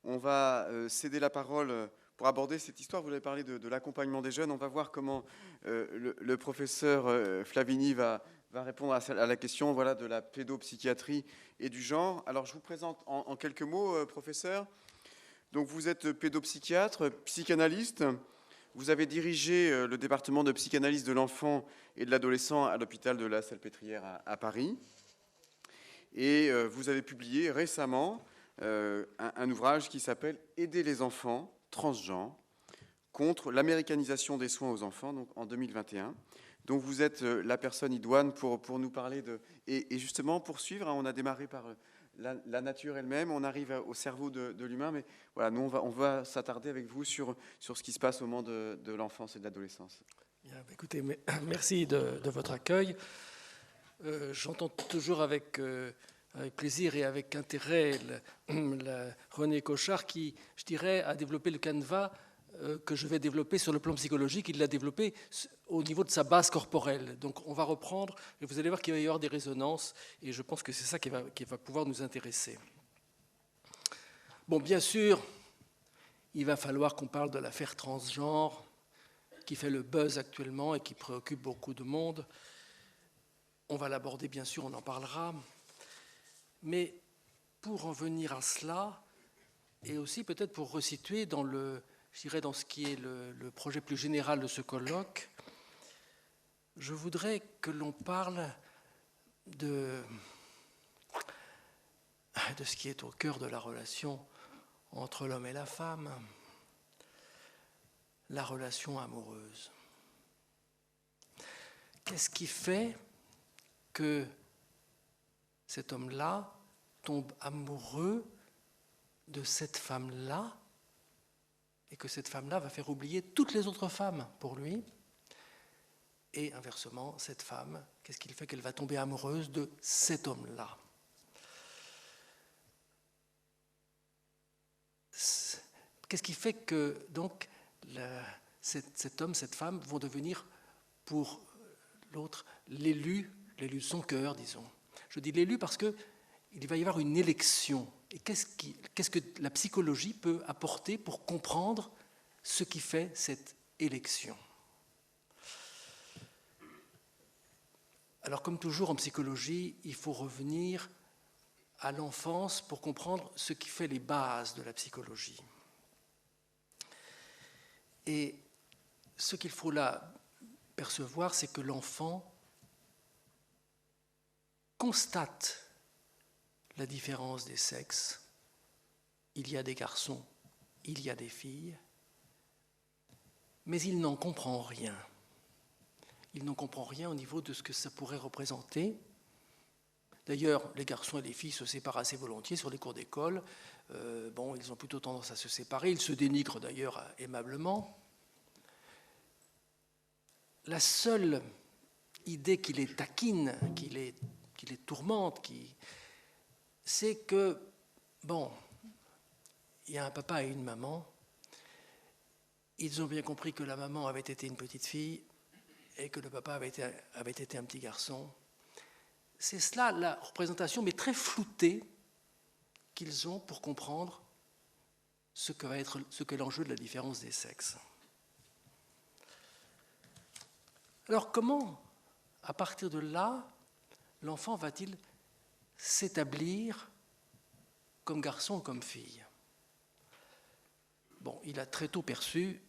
On va céder la parole pour aborder cette histoire. Vous avez parlé de l'accompagnement des jeunes. On va voir comment le professeur Flavini va répondre à la question voilà, de la pédopsychiatrie et du genre. Alors, je vous présente en quelques mots, professeur. Donc, vous êtes pédopsychiatre, psychanalyste. Vous avez dirigé le département de psychanalyse de l'enfant et de l'adolescent à l'hôpital de la Salpêtrière à Paris. Et vous avez publié récemment un ouvrage qui s'appelle « Aider les enfants transgenres contre l'américanisation des soins aux enfants », donc en 2021. Donc vous êtes la personne idoine pour nous parler de... Et justement, pour suivre, on a démarré par la nature elle-même, on arrive au cerveau de l'humain, mais voilà, nous, on va s'attarder avec vous sur ce qui se passe au moment de l'enfance et de l'adolescence. Bien, écoutez, merci de votre accueil. J'entends toujours avec plaisir et avec intérêt René Cochard qui, je dirais, a développé le canevas que je vais développer sur le plan psychologique. Il l'a développé au niveau de sa base corporelle. Donc on va reprendre et vous allez voir qu'il va y avoir des résonances et je pense que c'est ça qui va pouvoir nous intéresser. Bon, bien sûr, il va falloir qu'on parle de l'affaire transgenre qui fait le buzz actuellement et qui préoccupe beaucoup de monde. On va l'aborder, bien sûr, on en parlera. Mais pour en venir à cela, et aussi peut-être pour resituer dans dans ce qui est le projet plus général de ce colloque, je voudrais que l'on parle de ce qui est au cœur de la relation entre l'homme et la femme, la relation amoureuse. Qu'est-ce qui fait que cet homme-là tombe amoureux de cette femme-là et que cette femme-là va faire oublier toutes les autres femmes pour lui? Et inversement, cette femme, qu'est-ce qui fait qu'elle va tomber amoureuse de cet homme-là? Qu'est-ce qui fait que donc cet homme, cette femme vont devenir pour l'autre l'élu de son cœur, disons? Je dis l'élu parce qu'il va y avoir une élection. Et qu'est-ce que la psychologie peut apporter pour comprendre ce qui fait cette élection? Alors, comme toujours en psychologie, il faut revenir à l'enfance pour comprendre ce qui fait les bases de la psychologie. Et ce qu'il faut là percevoir, c'est que l'enfant constate la différence des sexes. Il y a des garçons, il y a des filles, mais il n'en comprend rien. Il n'en comprend rien au niveau de ce que ça pourrait représenter. D'ailleurs, les garçons et les filles se séparent assez volontiers sur les cours d'école. Ils ont plutôt tendance à se séparer. Ils se dénigrent d'ailleurs aimablement. La seule idée qui les taquine, qui les tourmente, c'est que, il y a un papa et une maman. Ils ont bien compris que la maman avait été une petite fille et que le papa avait été un petit garçon. C'est cela la représentation, mais très floutée, qu'ils ont pour comprendre ce qu'est l'enjeu de la différence des sexes. Alors comment, à partir de là, l'enfant va-t-il s'établir comme garçon ou comme fille? Il a très tôt perçu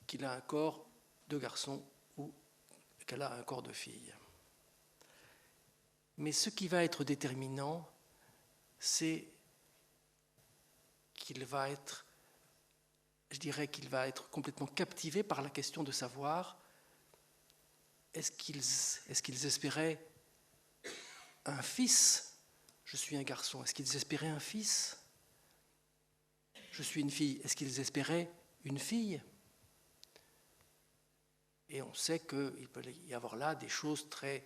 qu'il a un corps de garçon ou qu'elle a un corps de fille. Mais ce qui va être déterminant, c'est qu'il va être complètement captivé par la question de savoir est-ce qu'ils espéraient un fils? Je suis un garçon. Est-ce qu'ils espéraient un fils? Je suis une fille. Est-ce qu'ils espéraient une fille? Et on sait qu'il peut y avoir là des choses très,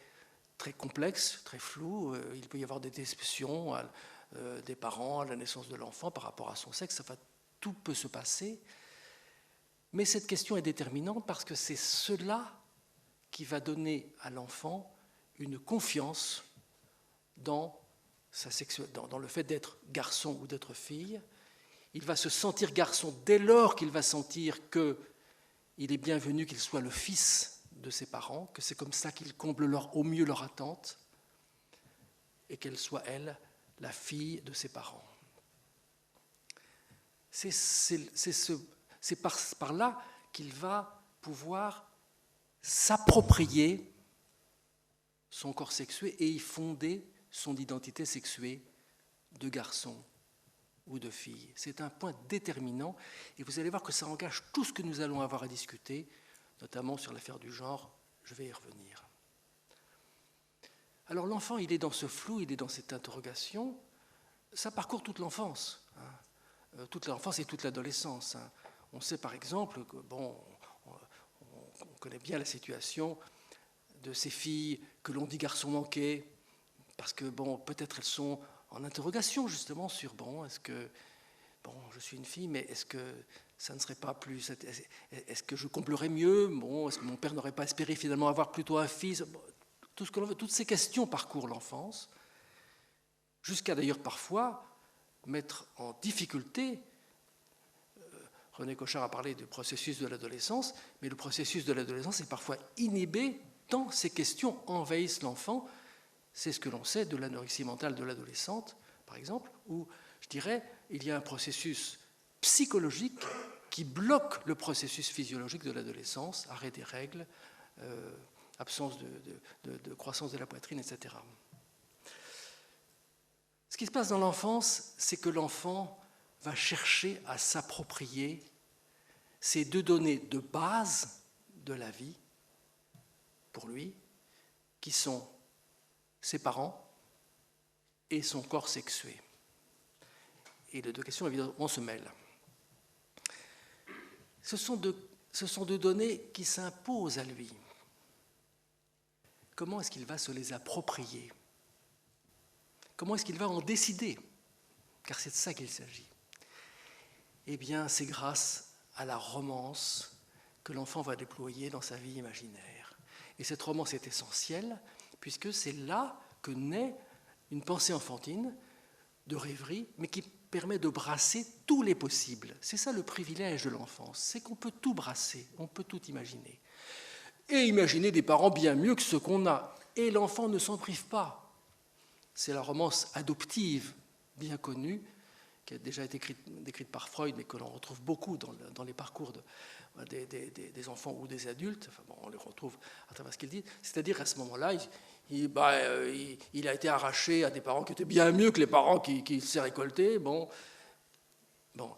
très complexes, très floues. Il peut y avoir des déceptions des parents à la naissance de l'enfant par rapport à son sexe. Enfin, tout peut se passer. Mais cette question est déterminante parce que c'est cela qui va donner à l'enfant une confiance dans le fait d'être garçon ou d'être fille. il va se sentir garçon dès lors qu'il va sentir qu'il est bienvenu qu'il soit le fils de ses parents, que c'est comme ça qu'il comble au mieux leur attente, et qu'elle soit, elle, la fille de ses parents. C'est par là qu'il va pouvoir s'approprier son corps sexué et y fonder son identité sexuée de garçon ou de fille. C'est un point déterminant et vous allez voir que ça engage tout ce que nous allons avoir à discuter, notamment sur l'affaire du genre. Je vais y revenir. Alors l'enfant, il est dans ce flou, il est dans cette interrogation. Ça parcourt toute l'enfance, toute l'enfance et toute l'adolescence. On sait par exemple que, on connaît bien la situation de ces filles que l'on dit garçons manqués, parce que, peut-être elles sont en interrogation justement sur, est-ce que, je suis une fille, mais est-ce que ça ne serait pas plus, est-ce que je comblerais mieux, est-ce que mon père n'aurait pas espéré finalement avoir plutôt un fils, tout ce que l'on veut, toutes ces questions parcourent l'enfance, jusqu'à d'ailleurs parfois mettre en difficulté. René Cochard a parlé du processus de l'adolescence, mais le processus de l'adolescence est parfois inhibé tant ces questions envahissent l'enfant. C'est ce que l'on sait de l'anorexie mentale de l'adolescente, par exemple, où, je dirais, il y a un processus psychologique qui bloque le processus physiologique de l'adolescence, arrêt des règles, absence de croissance de la poitrine, etc. Ce qui se passe dans l'enfance, c'est que l'enfant va chercher à s'approprier ces deux données de base de la vie, pour lui, qui sont ses parents et son corps sexué. Et les deux questions, évidemment, se mêlent. Ce sont deux données qui s'imposent à lui. Comment est-ce qu'il va se les approprier? Comment est-ce qu'il va en décider? Car c'est de ça qu'il s'agit. Eh bien, c'est grâce à la romance que l'enfant va déployer dans sa vie imaginaire. Et cette romance est essentielle, puisque c'est là que naît une pensée enfantine de rêverie, mais qui permet de brasser tous les possibles. C'est ça le privilège de l'enfance, c'est qu'on peut tout brasser, on peut tout imaginer. Et imaginer des parents bien mieux que ceux qu'on a. Et l'enfant ne s'en prive pas. C'est la romance adoptive, bien connue, qui a déjà été décrite par Freud, mais que l'on retrouve beaucoup dans les parcours des enfants ou des adultes. On les retrouve à travers ce qu'ils disent. C'est-à-dire qu'à ce moment-là, il a été arraché à des parents qui étaient bien mieux que les parents qu'il s'est récoltés.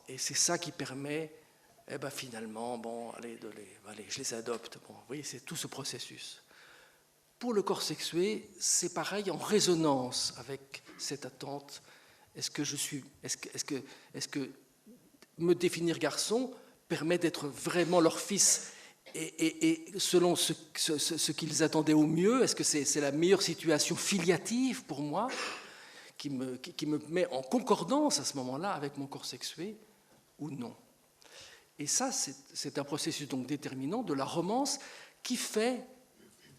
Et c'est ça qui permet, finalement, allez, je les adopte. Vous voyez, c'est tout ce processus. Pour le corps sexué, c'est pareil, en résonance avec cette attente. Est-ce que me définir garçon permet d'être vraiment leur fils et selon ce qu'ils attendaient au mieux? Est-ce que c'est la meilleure situation filiative pour moi qui me met en concordance à ce moment-là avec mon corps sexué ou non? Et ça, c'est un processus donc déterminant de la romance qui fait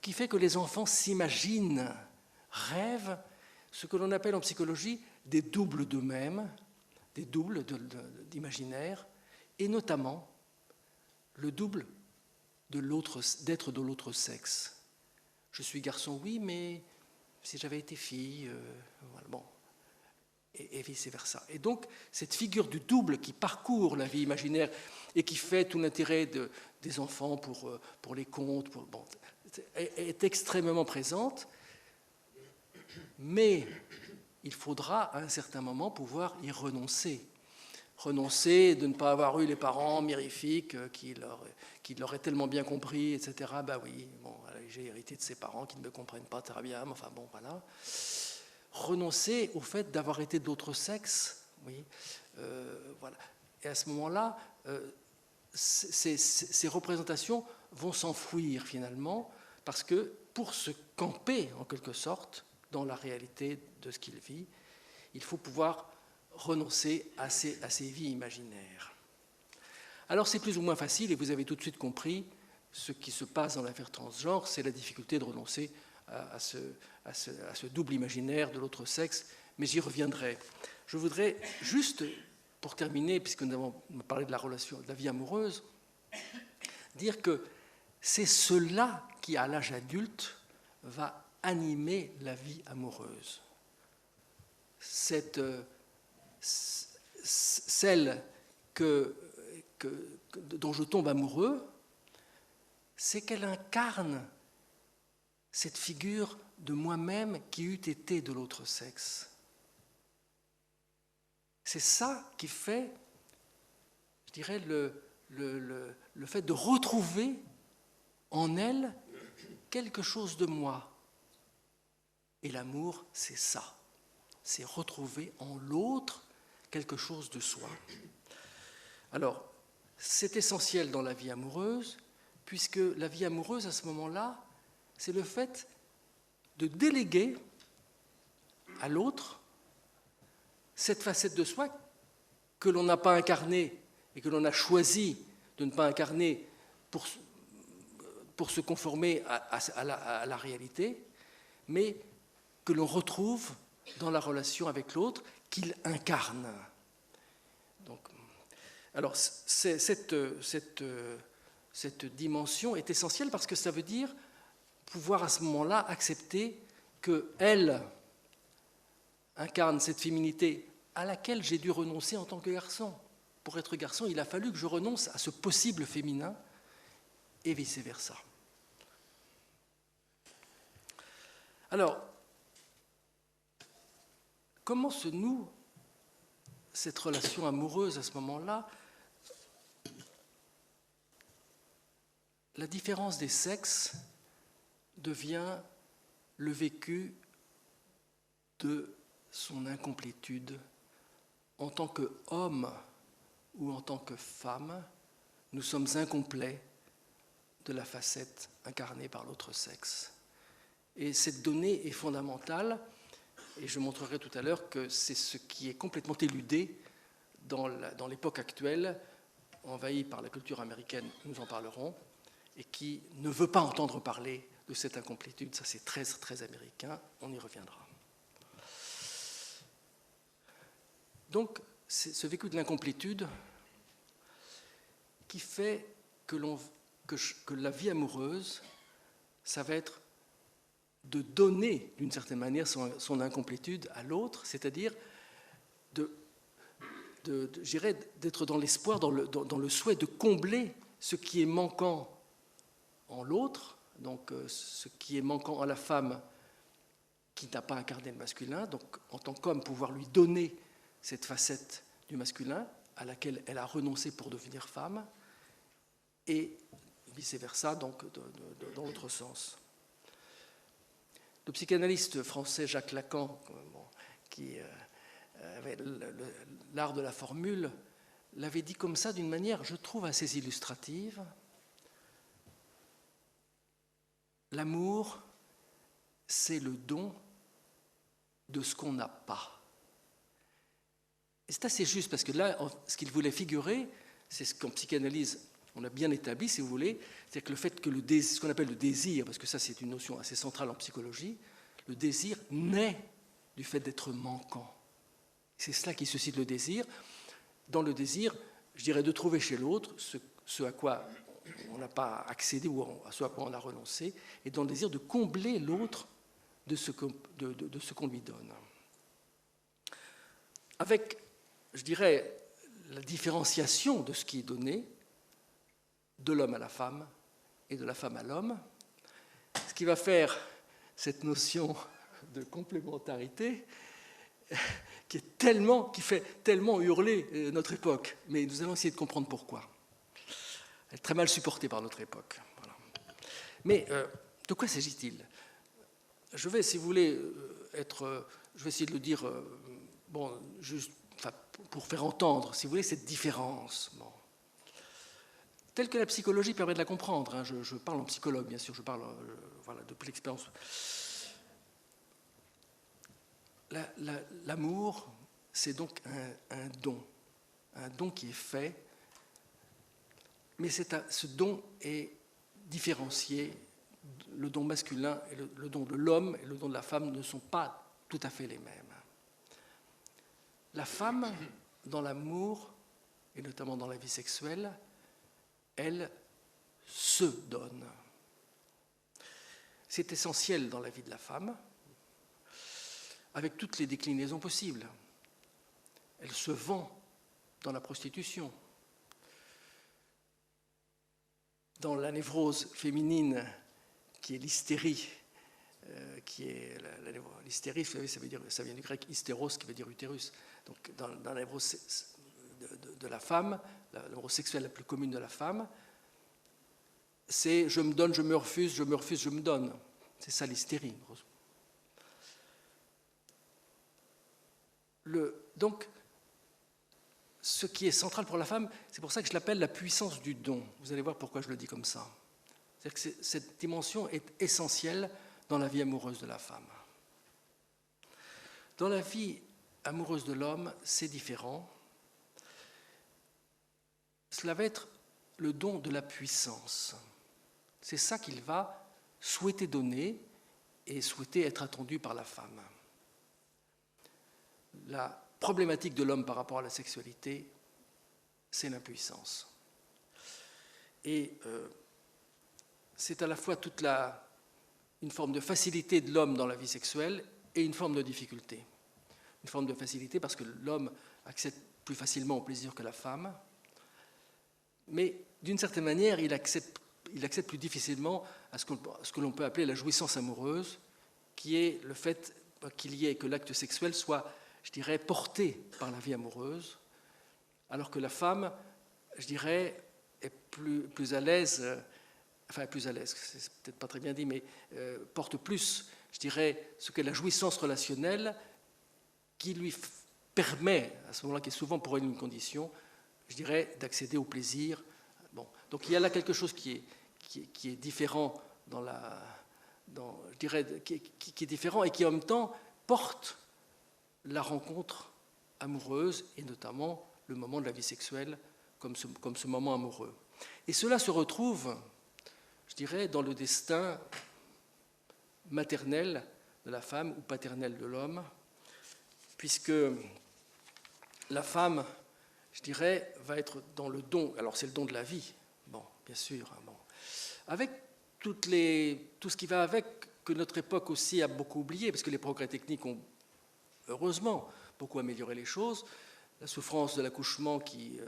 que les enfants s'imaginent, rêvent, ce que l'on appelle en psychologie des doubles d'eux-mêmes, des doubles d'imaginaire, et notamment le double d'être de l'autre sexe. Je suis garçon, oui, mais si j'avais été fille, et vice-versa. Et donc, cette figure du double qui parcourt la vie imaginaire et qui fait tout l'intérêt des enfants pour les contes, est extrêmement présente, mais il faudra à un certain moment pouvoir y renoncer. Renoncer de ne pas avoir eu les parents mirifiques qui l'auraient tellement bien compris, etc. J'ai hérité de ces parents qui ne me comprennent pas très bien, mais voilà. Renoncer au fait d'avoir été d'autre sexe, oui, voilà. Et à ce moment-là, ces représentations vont s'enfouir finalement, parce que pour se camper, en quelque sorte, dans la réalité de ce qu'il vit, il faut pouvoir renoncer à ces vies imaginaires. Alors c'est plus ou moins facile, et vous avez tout de suite compris ce qui se passe dans l'affaire transgenre, c'est la difficulté de renoncer à ce double imaginaire de l'autre sexe, mais j'y reviendrai. Je voudrais juste pour terminer, puisque nous avons parlé de la relation, de la vie amoureuse, dire que c'est cela qui, à l'âge adulte, va animer la vie amoureuse. Celle dont je tombe amoureux, c'est qu'elle incarne cette figure de moi-même qui eût été de l'autre sexe. C'est ça qui fait, je dirais, le fait de retrouver en elle quelque chose de moi. Et l'amour, c'est ça. C'est retrouver en l'autre quelque chose de soi. Alors, c'est essentiel dans la vie amoureuse, puisque la vie amoureuse, à ce moment-là, c'est le fait de déléguer à l'autre cette facette de soi que l'on n'a pas incarnée et que l'on a choisi de ne pas incarner pour se conformer à la réalité, mais que l'on retrouve dans la relation avec l'autre, qu'il incarne. Donc, alors, cette dimension est essentielle parce que ça veut dire pouvoir à ce moment-là accepter qu'elle incarne cette féminité à laquelle j'ai dû renoncer en tant que garçon. Pour être garçon, il a fallu que je renonce à ce possible féminin et vice-versa. Alors, comment se noue cette relation amoureuse à ce moment-là? La différence des sexes devient le vécu de son incomplétude. En tant qu'homme ou en tant que femme, nous sommes incomplets de la facette incarnée par l'autre sexe. Et cette donnée est fondamentale, et je montrerai tout à l'heure que c'est ce qui est complètement éludé dans l'époque actuelle, envahie par la culture américaine, nous en parlerons, et qui ne veut pas entendre parler de cette incomplétude. Ça, c'est très, très américain, on y reviendra. Donc, c'est ce vécu de l'incomplétude qui fait que la vie amoureuse, ça va être de donner, d'une certaine manière, son incomplétude à l'autre, c'est-à-dire d'être dans l'espoir, dans le souhait de combler ce qui est manquant en l'autre, donc ce qui est manquant à la femme qui n'a pas incarné le masculin, donc en tant qu'homme, pouvoir lui donner cette facette du masculin à laquelle elle a renoncé pour devenir femme, et vice-versa, donc dans l'autre sens. Le psychanalyste français Jacques Lacan, qui avait l'art de la formule, l'avait dit comme ça d'une manière, je trouve, assez illustrative. L'amour, c'est le don de ce qu'on n'a pas. Et c'est assez juste, parce que là, ce qu'il voulait figurer, c'est ce qu'en psychanalyse, on a bien établi, si vous voulez, c'est que le fait que ce qu'on appelle le désir, parce que ça c'est une notion assez centrale en psychologie, le désir naît du fait d'être manquant. C'est cela qui suscite le désir. Dans le désir, je dirais de trouver chez l'autre ce à quoi on n'a pas accédé ou à ce à quoi on a renoncé, et dans le désir de combler l'autre de ce qu'on lui donne. Avec, je dirais, la différenciation de ce qui est donné, de l'homme à la femme et de la femme à l'homme, ce qui va faire cette notion de complémentarité qui fait tellement hurler notre époque. Mais nous allons essayer de comprendre pourquoi. Elle est très mal supportée par notre époque. Voilà. Mais de quoi s'agit-il? Je vais, si vous voulez, je vais essayer de le dire, juste pour faire entendre, si vous voulez, cette différence. Bon. Telle que la psychologie permet de la comprendre. Hein. Je parle en psychologue, bien sûr, je parle depuis l'expérience. L'amour, c'est donc un don qui est fait, mais ce don est différencié. Le don masculin et le don de l'homme et le don de la femme ne sont pas tout à fait les mêmes. La femme, dans l'amour, et notamment dans la vie sexuelle, elle se donne. C'est essentiel dans la vie de la femme, avec toutes les déclinaisons possibles. Elle se vend dans la prostitution, dans la névrose féminine, qui est l'hystérie, l'hystérie, vous savez, ça vient du grec hystéros, qui veut dire utérus. Donc, dans la névrose de la femme, la névrose sexuelle la plus commune de la femme, c'est je me donne, je me refuse, je me refuse, je me donne. C'est ça l'hystérie. Donc, ce qui est central pour la femme, c'est pour ça que je l'appelle la puissance du don. Vous allez voir pourquoi je le dis comme ça. C'est-à-dire que cette dimension est essentielle dans la vie amoureuse de la femme. Dans la vie amoureuse de l'homme, c'est différent. Cela va être le don de la puissance. C'est ça qu'il va souhaiter donner et souhaiter être attendu par la femme. La problématique de l'homme par rapport à la sexualité, c'est l'impuissance. Et c'est à la fois une forme de facilité de l'homme dans la vie sexuelle et une forme de difficulté. Une forme de facilité parce que l'homme accède plus facilement au plaisir que la femme, mais d'une certaine manière, il accède plus difficilement à ce que l'on peut appeler la jouissance amoureuse, qui est le fait que l'acte sexuel soit, je dirais, porté par la vie amoureuse, alors que la femme, je dirais, est plus à l'aise, plus à l'aise, c'est peut-être pas très bien dit, mais porte plus, je dirais, ce qu'est la jouissance relationnelle qui lui permet, à ce moment-là, qui est souvent pour elle une condition, je dirais, d'accéder au plaisir. Bon. Donc il y a là quelque chose qui est différent je dirais, qui est différent et qui en même temps porte la rencontre amoureuse et notamment le moment de la vie sexuelle comme ce moment amoureux. Et cela se retrouve, je dirais, dans le destin maternel de la femme ou paternel de l'homme, puisque la femme, je dirais, va être dans le don. Alors c'est le don de la vie, bon, bien sûr, bon. Avec tout ce qui va avec, que notre époque aussi a beaucoup oublié, parce que les progrès techniques ont heureusement beaucoup amélioré les choses. La souffrance de l'accouchement qui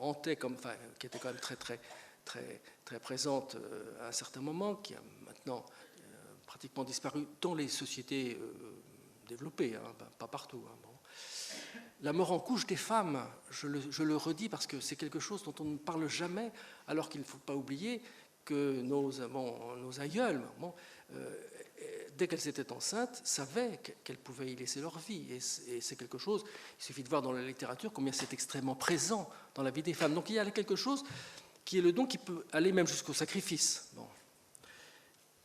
hantait, qui était quand même très, très, très, très présente à un certain moment, qui a maintenant pratiquement disparu dans les sociétés développées, hein, pas partout. Hein, bon. La mort en couche des femmes, je le redis parce que c'est quelque chose dont on ne parle jamais, alors qu'il ne faut pas oublier que nos aïeules, dès qu'elles étaient enceintes, savaient qu'elles pouvaient y laisser leur vie. Et c'est quelque chose, il suffit de voir dans la littérature combien c'est extrêmement présent dans la vie des femmes. Donc il y a quelque chose qui est le don qui peut aller même jusqu'au sacrifice. Bon.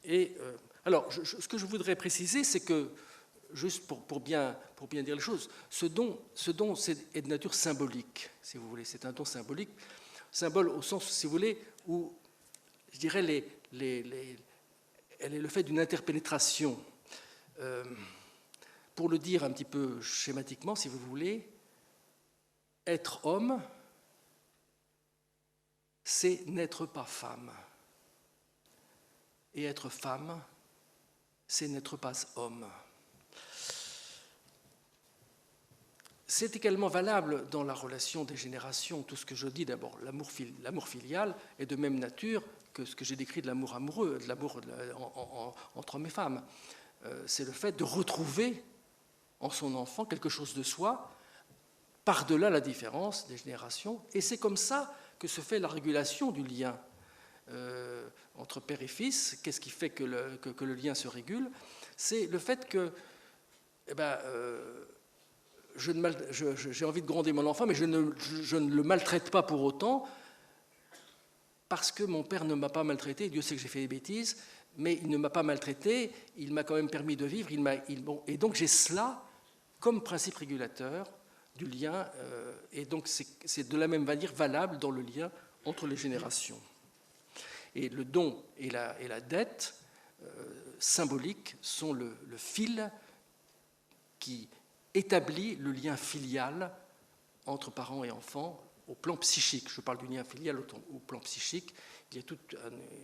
Et alors, ce que je voudrais préciser, c'est que, juste pour bien dire les choses, ce don est de nature symbolique, si vous voulez. C'est un don symbolique, symbole au sens, si vous voulez, où, je dirais, elle est le fait d'une interpénétration. Pour le dire un petit peu schématiquement, si vous voulez, être homme, c'est n'être pas femme. Et être femme, c'est n'être pas homme. C'est également valable dans la relation des générations. Tout ce que je dis d'abord, l'amour filial est de même nature que ce que j'ai décrit de l'amour amoureux, de l'amour entre hommes et femmes. C'est le fait de retrouver en son enfant quelque chose de soi, par-delà la différence des générations. Et c'est comme ça que se fait la régulation du lien entre père et fils. Qu'est-ce qui fait que le lien se régule? C'est le fait que j'ai envie de gronder mon enfant, mais je ne le maltraite pas pour autant, parce que mon père ne m'a pas maltraité. Dieu sait que j'ai fait des bêtises, mais il ne m'a pas maltraité, il m'a quand même permis de vivre, et donc j'ai cela comme principe régulateur du lien, et donc c'est de la même manière valable dans le lien entre les générations. Et le don et la dette symbolique sont le fil qui établit le lien filial entre parents et enfants au plan psychique. Je parle du lien filial au plan psychique. Il y a toute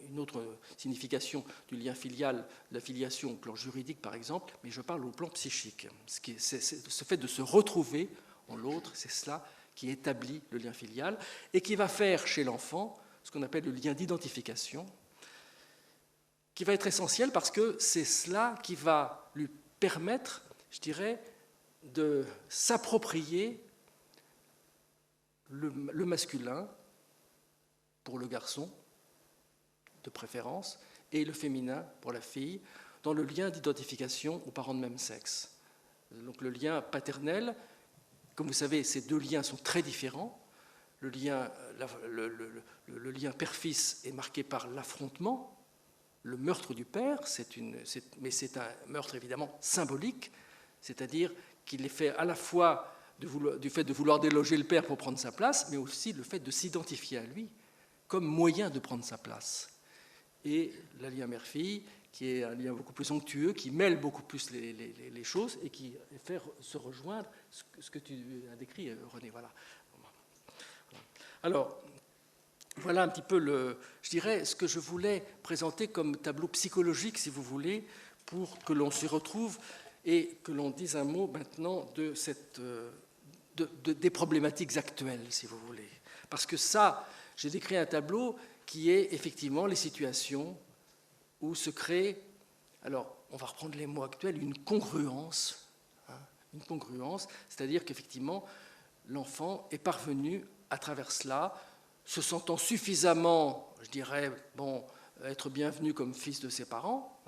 une autre signification du lien filial, de la filiation au plan juridique par exemple, mais je parle au plan psychique. Ce fait de se retrouver en l'autre, c'est cela qui établit le lien filial et qui va faire chez l'enfant ce qu'on appelle le lien d'identification, qui va être essentiel parce que c'est cela qui va lui permettre, je dirais, de s'approprier le masculin pour le garçon, de préférence, et le féminin pour la fille, dans le lien d'identification aux parents de même sexe. Donc le lien paternel, comme vous savez, ces deux liens sont très différents. Le lien père-fils est marqué par l'affrontement, le meurtre du père, mais c'est un meurtre évidemment symbolique, c'est-à-dire qu'il est fait à la fois du fait de vouloir déloger le père pour prendre sa place, mais aussi le fait de s'identifier à lui comme moyen de prendre sa place. Et le lien mère-fille, qui est un lien beaucoup plus onctueux, qui mêle beaucoup plus les choses et qui fait se rejoindre ce que tu as décrit, René. Voilà. Alors, voilà un petit peu, je dirais, ce que je voulais présenter comme tableau psychologique, si vous voulez, pour que l'on s'y retrouve et que l'on dise un mot maintenant des problématiques actuelles, si vous voulez. Parce que ça, j'ai décrit un tableau qui est effectivement les situations où se crée, alors on va reprendre les mots actuels, une congruence, c'est-à-dire qu'effectivement l'enfant est parvenu à travers cela, se sentant suffisamment, je dirais, être bienvenu comme fils de ses parents,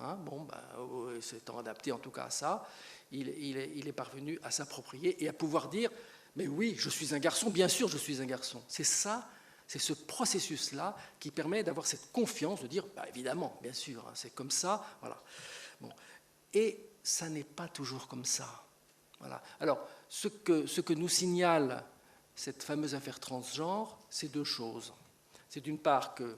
s'étant adapté en tout cas à ça, il est parvenu à s'approprier et à pouvoir dire « mais oui, je suis un garçon, bien sûr je suis un garçon ». C'est ça. C'est ce processus-là qui permet d'avoir cette confiance, de dire, évidemment, bien sûr, c'est comme ça. Voilà. Bon. Et ça n'est pas toujours comme ça. Voilà. Alors, ce que nous signale cette fameuse affaire transgenre, c'est deux choses. C'est d'une part que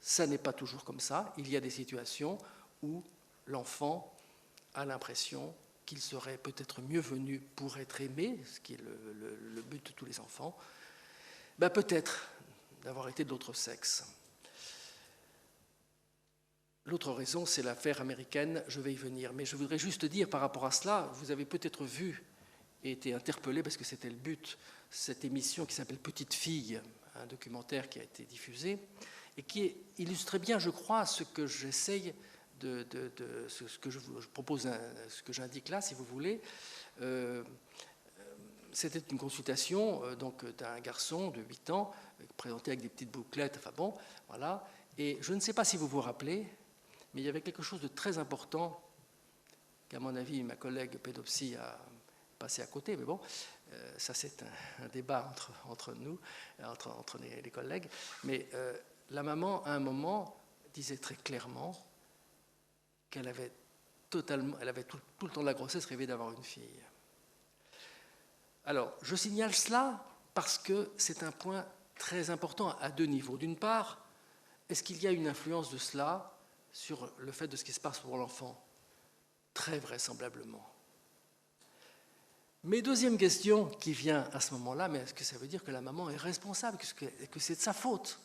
ça n'est pas toujours comme ça. Il y a des situations où l'enfant a l'impression qu'il serait peut-être mieux venu pour être aimé, ce qui est le but de tous les enfants. Peut-être d'avoir été de l'autre sexe. L'autre raison, c'est l'affaire américaine, je vais y venir. Mais je voudrais juste dire par rapport à cela, vous avez peut-être vu et été interpellé, parce que c'était le but, cette émission qui s'appelle Petite fille, un documentaire qui a été diffusé, et qui illustrait bien, je crois, ce que j'essaye ce que je vous propose, ce que j'indique là, si vous voulez. C'était une consultation d'un garçon de 8 ans, présenté avec des petites bouclettes, voilà. Et je ne sais pas si vous vous rappelez, mais il y avait quelque chose de très important qu'à mon avis, ma collègue pédopsie a passé à côté, mais ça c'est un débat entre nous, entre les collègues. Mais la maman, à un moment, disait très clairement qu'elle avait tout le temps de la grossesse rêvé d'avoir une fille. Alors, je signale cela parce que c'est un point très important à deux niveaux. D'une part, est-ce qu'il y a une influence de cela sur le fait de ce qui se passe pour l'enfant? Très vraisemblablement. Mais deuxième question qui vient à ce moment-là, mais est-ce que ça veut dire que la maman est responsable, que c'est de sa faute?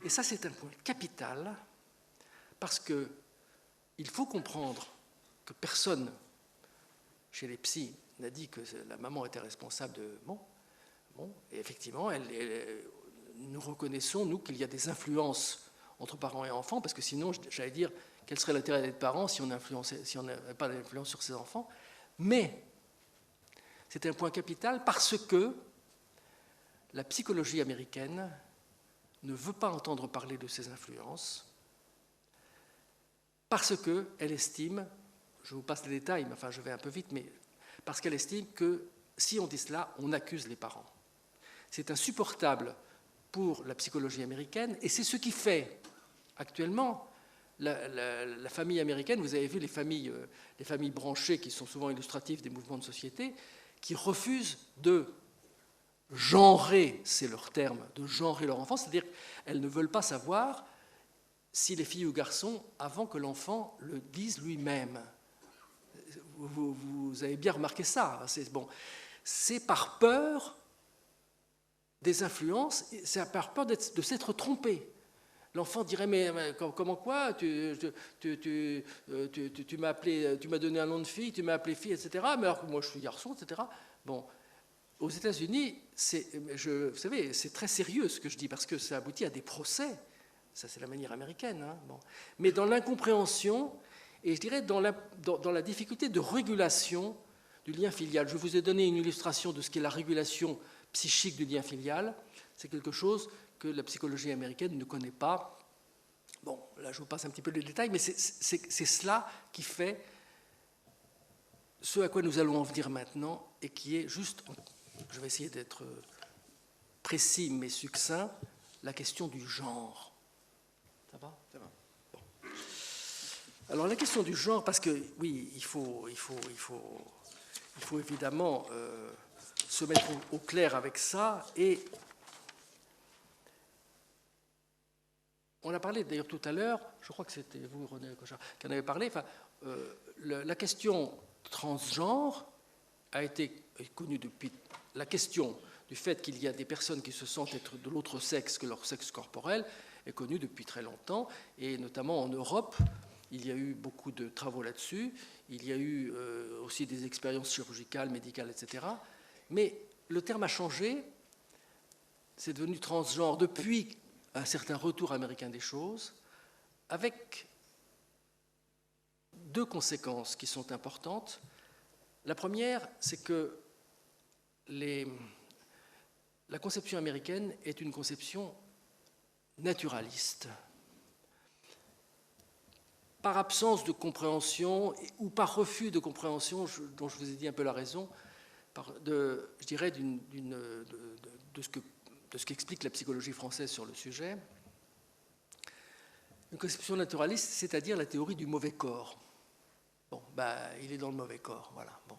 Et ça, c'est un point capital, parce qu'il faut comprendre que personne, chez les psys, n'a dit que la maman était responsable de... Et effectivement, nous reconnaissons, nous, qu'il y a des influences entre parents et enfants, parce que sinon, j'allais dire, quel serait l'intérêt d'être parent si on n'avait pas d'influence sur ses enfants? Mais c'est un point capital parce que la psychologie américaine ne veut pas entendre parler de ces influences, parce qu'elle estime, je vous passe les détails, mais je vais un peu vite, mais parce qu'elle estime que si on dit cela, on accuse les parents. C'est insupportable pour la psychologie américaine, et c'est ce qui fait actuellement la famille américaine. Vous avez vu les familles branchées, qui sont souvent illustratives des mouvements de société, qui refusent de genrer, c'est leur terme, de genrer leur enfant, c'est-à-dire qu'elles ne veulent pas savoir s'il est fille ou garçon avant que l'enfant le dise lui-même. Vous avez bien remarqué ça. C'est par peur des influences, c'est par peur de s'être trompé. L'enfant dirait, mais comment quoi, tu m'as appelé, tu m'as donné un nom de fille, tu m'as appelé fille, etc. Mais alors que moi je suis garçon, etc. Bon, aux États-Unis, vous savez, c'est très sérieux ce que je dis, parce que ça aboutit à des procès. Ça, c'est la manière américaine. Hein, bon. Mais dans l'incompréhension, et je dirais dans la difficulté de régulation du lien filial. Je vous ai donné une illustration de ce qu'est la régulation psychique du lien filial. C'est quelque chose que la psychologie américaine ne connaît pas. Bon, là, je vous passe un petit peu les détails, mais c'est cela qui fait ce à quoi nous allons en venir maintenant, et qui est juste, je vais essayer d'être précis mais succinct, la question du genre. Ça va ? Ça va. Bon. Alors, la question du genre, parce que, oui, il faut évidemment se mettre au clair avec ça, et on a parlé d'ailleurs tout à l'heure, je crois que c'était vous, René Cochard, qui en avez parlé, enfin, la question transgenre a été connue depuis. La question du fait qu'il y a des personnes qui se sentent être de l'autre sexe que leur sexe corporel est connue depuis très longtemps, et notamment en Europe, il y a eu beaucoup de travaux là-dessus, il y a eu aussi des expériences chirurgicales, médicales, etc. Mais le terme a changé, c'est devenu transgenre depuis un certain retour américain des choses, avec deux conséquences qui sont importantes. La première, c'est que la conception américaine est une conception naturaliste. Par absence de compréhension ou par refus de compréhension, dont je vous ai dit un peu la raison, je dirais de ce qu'explique la psychologie française sur le sujet. Une conception naturaliste, c'est-à-dire la théorie du mauvais corps. Bon, il est dans le mauvais corps, voilà. Bon.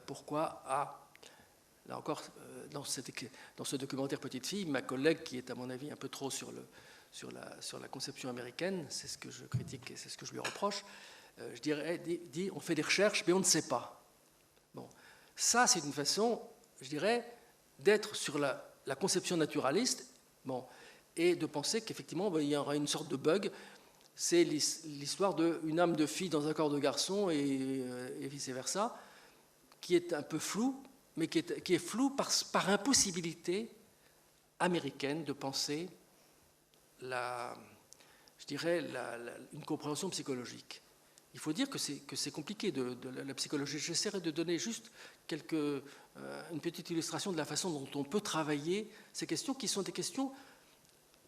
Pourquoi ? Là encore, dans ce documentaire Petite fille, ma collègue, qui est à mon avis un peu trop sur la conception américaine, c'est ce que je critique et c'est ce que je lui reproche, je dirais, dit on fait des recherches, mais on ne sait pas. Bon. Ça, c'est une façon, je dirais, d'être sur la conception naturaliste, bon, et de penser qu'effectivement, il y aura une sorte de bug. C'est l'histoire d'une âme de fille dans un corps de garçon et vice-versa, qui est un peu floue, mais qui est floue par impossibilité américaine de penser une compréhension psychologique. Il faut dire que c'est compliqué de la psychologie. J'essaierai de donner juste une petite illustration de la façon dont on peut travailler ces questions, qui sont des questions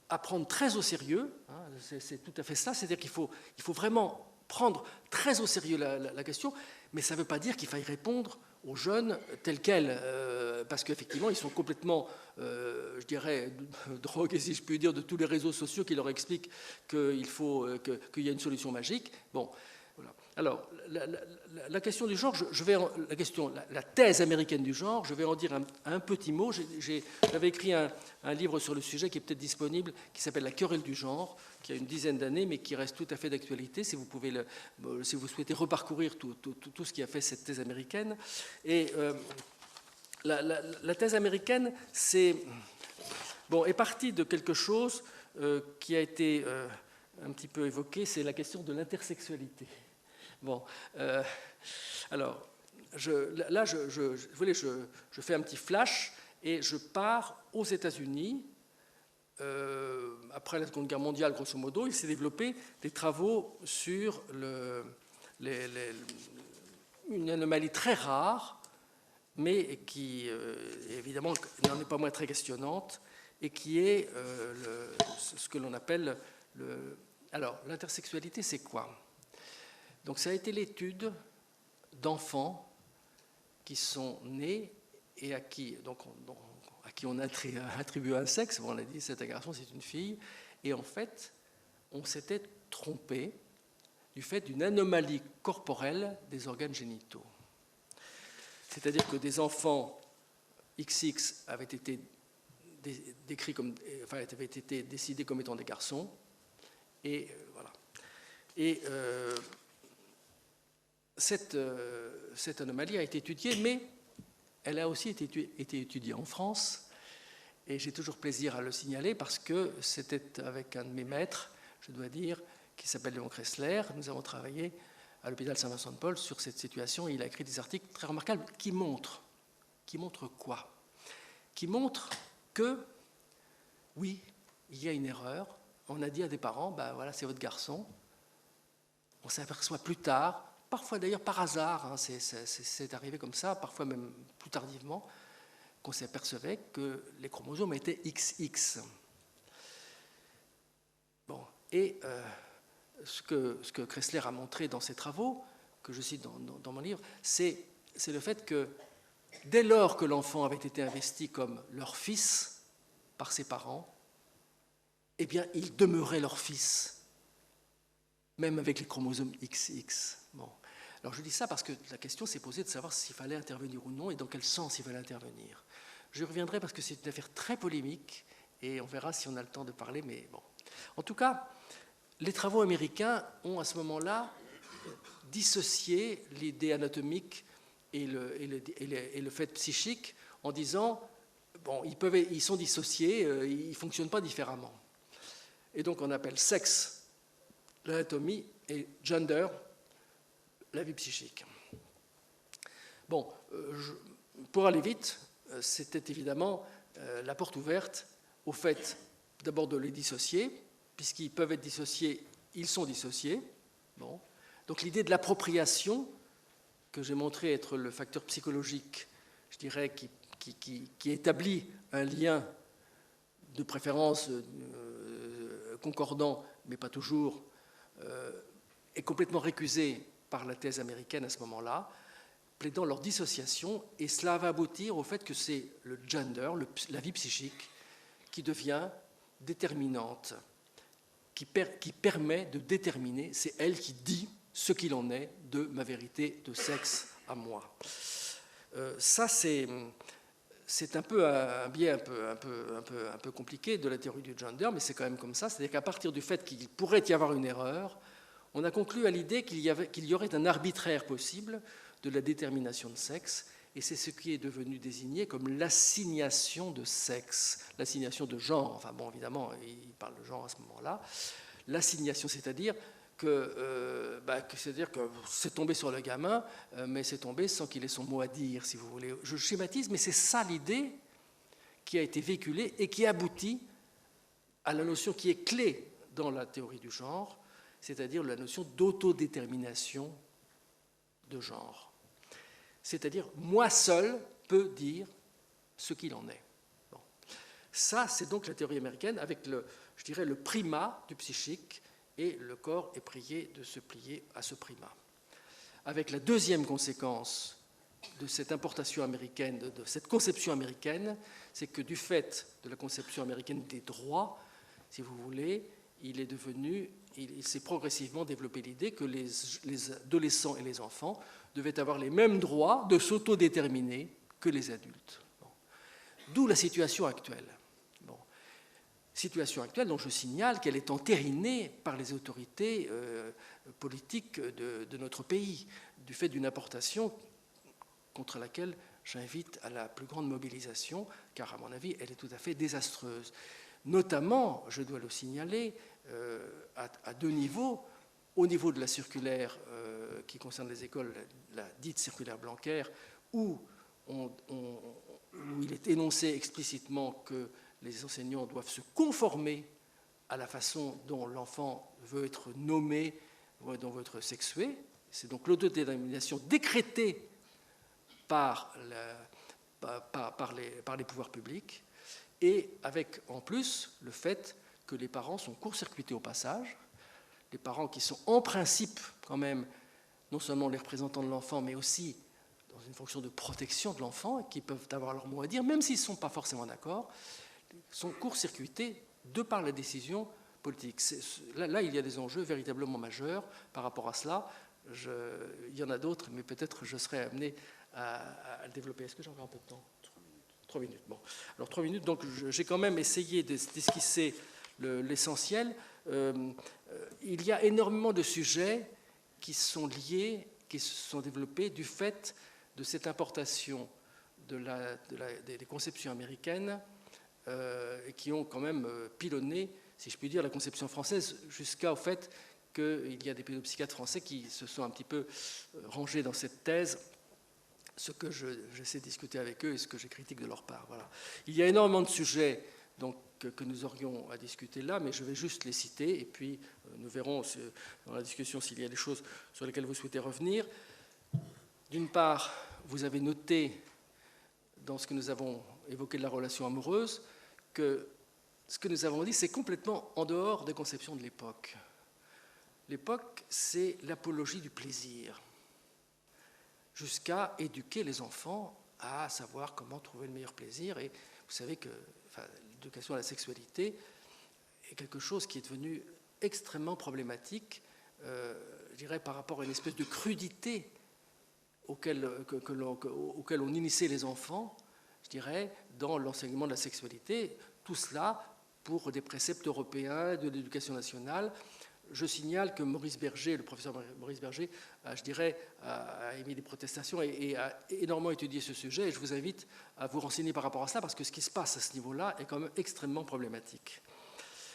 à prendre très au sérieux. Hein, c'est tout à fait ça. C'est-à-dire qu'il faut vraiment prendre très au sérieux la question, mais ça ne veut pas dire qu'il faille répondre aux jeunes tels quels, parce qu'effectivement, ils sont complètement, je dirais, drogués, si je puis dire, de tous les réseaux sociaux qui leur expliquent qu'il y a une solution magique. Bon, voilà. Alors, la question du genre, la thèse américaine du genre, je vais en dire un petit mot. J'avais écrit un livre sur le sujet qui est peut-être disponible, qui s'appelle La querelle du genre, qui a une dizaine d'années, mais qui reste tout à fait d'actualité, si vous souhaitez reparcourir tout ce qui a fait cette thèse américaine. Et la thèse américaine est partie de quelque chose qui a été un petit peu évoqué, c'est la question de l'intersexualité. Bon, alors, je fais un petit flash et je pars aux États-Unis. Après la Seconde Guerre mondiale, grosso modo, il s'est développé des travaux sur une anomalie très rare, mais qui, évidemment, n'en est pas moins très questionnante, et qui est ce que l'on appelle Alors, l'intersexualité, c'est quoi ? Donc, ça a été l'étude d'enfants qui sont nés et à qui on a attribué un sexe. Bon, on a dit c'est un garçon, c'est une fille. Et en fait, on s'était trompé du fait d'une anomalie corporelle des organes génitaux. C'est-à-dire que des enfants XX avaient été décidés comme étant des garçons. Et voilà. Et cette anomalie a été étudiée, mais elle a aussi été étudiée en France. Et j'ai toujours plaisir à le signaler parce que c'était avec un de mes maîtres, je dois dire, qui s'appelle Léon Kressler. Nous avons travaillé à l'hôpital Saint-Vincent-de-Paul sur cette situation. Et il a écrit des articles très remarquables qui montrent quoi? Qui montrent que, oui, il y a une erreur. On a dit à des parents, ben voilà, c'est votre garçon. On s'aperçoit plus tard, parfois d'ailleurs par hasard, hein, c'est arrivé comme ça, parfois même plus tardivement, qu'on s'apercevait que les chromosomes étaient XX. Bon, et ce que Kressler a montré dans ses travaux, que je cite dans mon livre, c'est le fait que dès lors que l'enfant avait été investi comme leur fils par ses parents, eh bien, il demeurait leur fils, même avec les chromosomes XX. Bon. Alors je dis ça parce que la question s'est posée de savoir s'il fallait intervenir ou non et dans quel sens il fallait intervenir. Je reviendrai parce que c'est une affaire très polémique et on verra si on a le temps de parler, mais bon. En tout cas, les travaux américains ont à ce moment-là dissocié l'idée anatomique et le fait psychique en disant, bon, ils sont dissociés, ils ne fonctionnent pas différemment. Et donc on appelle sexe l'anatomie et gender la vie psychique. Bon, pour aller vite, c'était évidemment la porte ouverte au fait d'abord de les dissocier, puisqu'ils peuvent être dissociés, ils sont dissociés. Bon. Donc l'idée de l'appropriation, que j'ai montré être le facteur psychologique, je dirais, qui établit un lien de préférence concordant, mais pas toujours, est complètement récusé par la thèse américaine à ce moment-là, plaidant leur dissociation, et cela va aboutir au fait que c'est le gender, la vie psychique, qui devient déterminante, qui permet de déterminer, c'est elle qui dit ce qu'il en est de ma vérité de sexe à moi. Ça, c'est un peu un biais un peu compliqué de la théorie du gender, mais c'est quand même comme ça. C'est-à-dire qu'à partir du fait qu'il pourrait y avoir une erreur, on a conclu à l'idée qu'il y aurait un arbitraire possible de la détermination de sexe, et c'est ce qui est devenu désigné comme l'assignation de sexe, l'assignation de genre. Enfin bon, évidemment, il parle de genre à ce moment-là. L'assignation, c'est-à-dire que c'est tombé sur le gamin, mais c'est tombé sans qu'il ait son mot à dire, si vous voulez. Je schématise, mais c'est ça l'idée qui a été véhiculée et qui aboutit à la notion qui est clé dans la théorie du genre, c'est-à-dire la notion d'autodétermination de genre. C'est-à-dire, moi seul peux dire ce qu'il en est. Bon. Ça, c'est donc la théorie américaine avec, je dirais, le primat du psychique, et le corps est prié de se plier à ce primat. Avec la deuxième conséquence de cette importation américaine, de cette conception américaine, c'est que du fait de la conception américaine des droits, si vous voulez, il s'est progressivement développé l'idée que les adolescents et les enfants devaient avoir les mêmes droits de s'autodéterminer que les adultes. Bon. D'où la situation actuelle. Bon. Situation actuelle dont je signale qu'elle est entérinée par les autorités politiques de notre pays, du fait d'une importation contre laquelle j'invite à la plus grande mobilisation, car à mon avis, elle est tout à fait désastreuse. Notamment, je dois le signaler, à deux niveaux. Au niveau de la circulaire qui concerne les écoles, la dite circulaire Blanquer, où il est énoncé explicitement que les enseignants doivent se conformer à la façon dont l'enfant veut être nommé, dont veut être sexué. C'est donc l'autodétermination décrétée par les pouvoirs publics, et avec en plus le fait que les parents sont court-circuités au passage, les parents qui sont en principe quand même non seulement les représentants de l'enfant, mais aussi dans une fonction de protection de l'enfant, et qui peuvent avoir leur mot à dire, même s'ils ne sont pas forcément d'accord, sont court-circuités de par la décision politique. Là, il y a des enjeux véritablement majeurs par rapport à cela. Il y en a d'autres, mais peut-être je serai amené à le développer. Est-ce que j'ai encore un peu de temps ? 3 minutes. Bon. Alors 3 minutes, donc j'ai quand même essayé d'esquisser l'essentiel. Il y a énormément de sujets qui sont liés, qui se sont développés du fait de cette importation des conceptions américaines et qui ont quand même pilonné, si je puis dire, la conception française, jusqu'au fait qu'il y a des pédopsychiatres français qui se sont un petit peu rangés dans cette thèse, ce que j'essaie de discuter avec eux et ce que je critique de leur part. Voilà. Il y a énormément de sujets donc, que nous aurions à discuter là, mais je vais juste les citer, et puis nous verrons dans la discussion s'il y a des choses sur lesquelles vous souhaitez revenir. D'une part, vous avez noté, dans ce que nous avons évoqué de la relation amoureuse, que ce que nous avons dit, c'est complètement en dehors des conceptions de l'époque. L'époque, c'est l'apologie du plaisir, jusqu'à éduquer les enfants à savoir comment trouver le meilleur plaisir. Et vous savez que l'éducation à la sexualité est quelque chose qui est devenu extrêmement problématique, je dirais, par rapport à une espèce de crudité auquel on initiait les enfants, je dirais, dans l'enseignement de la sexualité. Tout cela pour des préceptes européens de l'éducation nationale. Je signale que Maurice Berger, le professeur Maurice Berger, je dirais, a émis des protestations et a énormément étudié ce sujet. Et je vous invite à vous renseigner par rapport à cela, parce que ce qui se passe à ce niveau-là est quand même extrêmement problématique.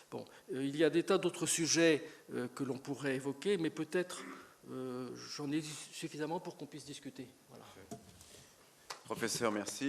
Bon, il y a des tas d'autres sujets que l'on pourrait évoquer, mais peut-être j'en ai suffisamment pour qu'on puisse discuter. Voilà. Professeur, merci.